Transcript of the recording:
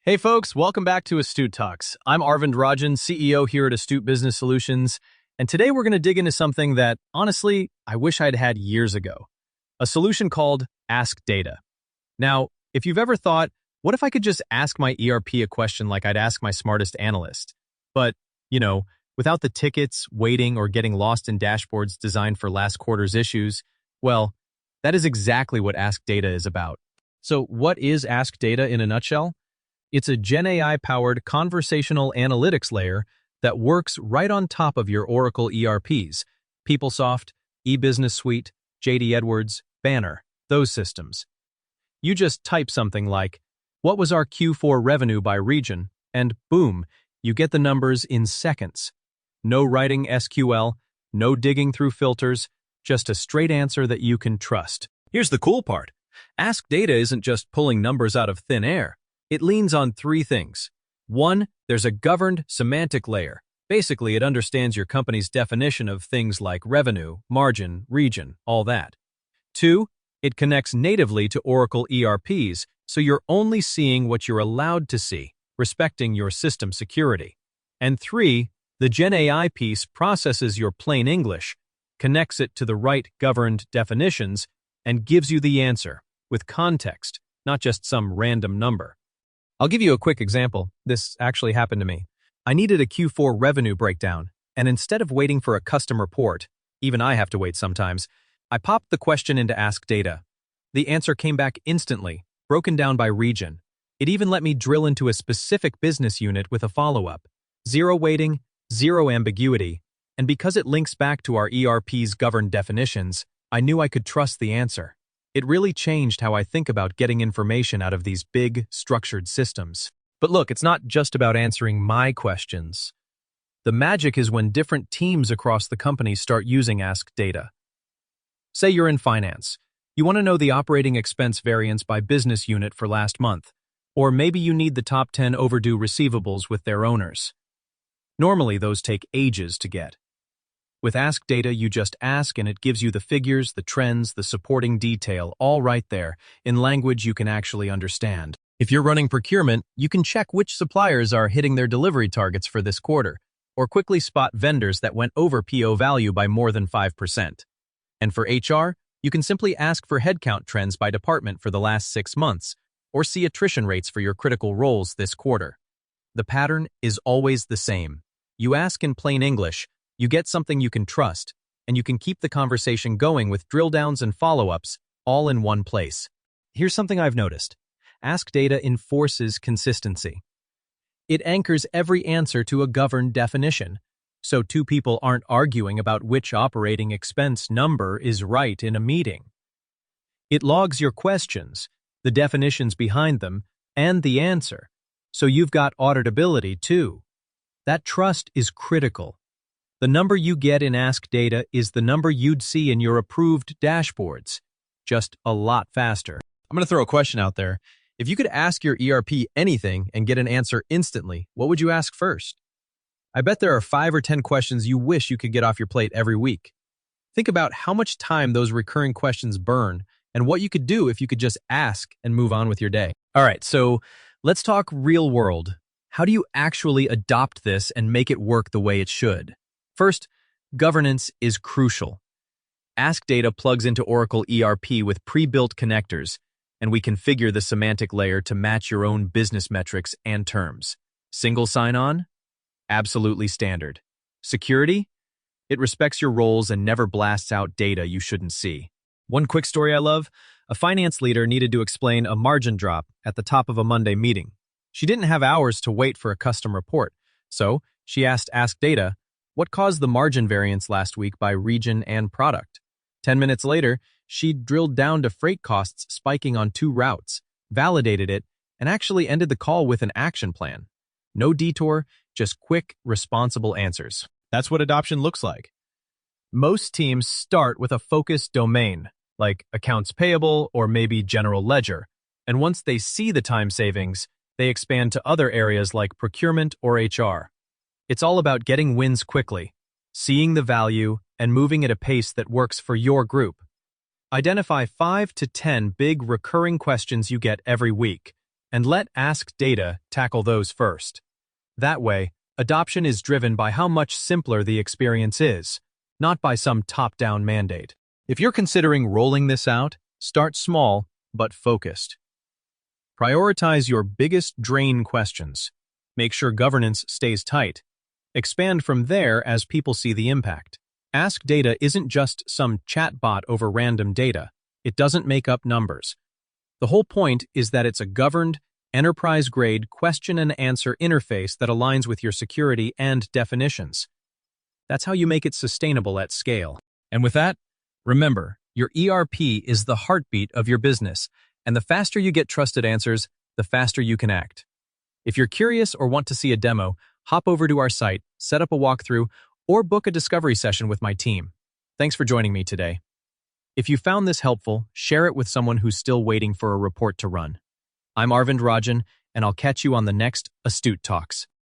Hey folks, welcome back to Astute Talks. I'm Arvind Rajan, CEO here at Astute Business Solutions, and today we're going to dig into something that, honestly, I wish I'd had years ago. A solution called AskData. Now, if you've ever thought, what if I could just ask my ERP a question like I'd ask my smartest analyst? But, without the tickets, waiting, or getting lost in dashboards designed for last quarter's issues, well, that is exactly what AskData is about. So what is AskData in a nutshell? It's a GenAI-powered conversational analytics layer that works right on top of your Oracle ERPs, PeopleSoft, eBusiness Suite, JD Edwards, Banner, those systems. You just type something like, what was our Q4 revenue by region? And boom, you get the numbers in seconds. No writing SQL, no digging through filters, just a straight answer that you can trust. Here's the cool part. AskData isn't just pulling numbers out of thin air. It leans on three things. One, there's a governed semantic layer. Basically, it understands your company's definition of things like revenue, margin, region, all that. Two, it connects natively to Oracle ERPs, so you're only seeing what you're allowed to see, respecting your system security. And three, the GenAI piece processes your plain English, connects it to the right governed definitions, and gives you the answer, with context, not just some random number. I'll give you a quick example. This actually happened to me. I needed a Q4 revenue breakdown, and instead of waiting for a custom report, even I have to wait sometimes, I popped the question into AskData. The answer came back instantly, broken down by region. It even let me drill into a specific business unit with a follow-up. Zero waiting, zero ambiguity, and because it links back to our ERP's governed definitions, I knew I could trust the answer. It really changed how I think about getting information out of these big, structured systems. But look, it's not just about answering my questions. The magic is when different teams across the company start using AskData. Say you're in finance. You want to know the operating expense variance by business unit for last month. Or maybe you need the top 10 overdue receivables with their owners. Normally, those take ages to get. With AskData, you just ask and it gives you the figures, the trends, the supporting detail, all right there, in language you can actually understand. If you're running procurement, you can check which suppliers are hitting their delivery targets for this quarter, or quickly spot vendors that went over PO value by more than 5%. And for HR, you can simply ask for headcount trends by department for the last 6 months, or see attrition rates for your critical roles this quarter. The pattern is always the same. You ask in plain English, you get something you can trust, and you can keep the conversation going with drill downs and follow-ups, all in one place. Here's something I've noticed. AskData enforces consistency. It anchors every answer to a governed definition, so two people aren't arguing about which operating expense number is right in a meeting. It logs your questions, the definitions behind them, and the answer, so you've got auditability too. That trust is critical. The number you get in AskData is the number you'd see in your approved dashboards, just a lot faster. I'm going to throw a question out there. If you could ask your ERP anything and get an answer instantly, what would you ask first? I bet there are 5 or 10 questions you wish you could get off your plate every week. Think about how much time those recurring questions burn and what you could do if you could just ask and move on with your day. All right, so let's talk real world. How do you actually adopt this and make it work the way it should? First, governance is crucial. AskData plugs into Oracle ERP with pre-built connectors, and we configure the semantic layer to match your own business metrics and terms. Single sign-on? Absolutely standard. Security? It respects your roles and never blasts out data you shouldn't see. One quick story I love, a finance leader needed to explain a margin drop at the top of a Monday meeting. She didn't have hours to wait for a custom report, so she asked AskData, what caused the margin variance last week by region and product? 10 minutes later, she drilled down to freight costs spiking on 2 routes, validated it, and actually ended the call with an action plan. No detour, just quick, responsible answers. That's what adoption looks like. Most teams start with a focused domain, like accounts payable or maybe general ledger, and once they see the time savings, they expand to other areas like procurement or HR. It's all about getting wins quickly, seeing the value, and moving at a pace that works for your group. Identify 5 to 10 big recurring questions you get every week. and let AskData tackle those first. That way, adoption is driven by how much simpler the experience is, not by some top-down mandate. If you're considering rolling this out, start small but focused. Prioritize your biggest drain questions. Make sure governance stays tight. Expand from there as people see the impact. AskData isn't just some chatbot over random data. It doesn't make up numbers. The whole point is that it's a governed, enterprise-grade question-and-answer interface that aligns with your security and definitions. That's how you make it sustainable at scale. And with that, remember, your ERP is the heartbeat of your business, and the faster you get trusted answers, the faster you can act. If you're curious or want to see a demo, hop over to our site, set up a walkthrough, or book a discovery session with my team. Thanks for joining me today. If you found this helpful, share it with someone who's still waiting for a report to run. I'm Arvind Rajan, and I'll catch you on the next Astute Talks.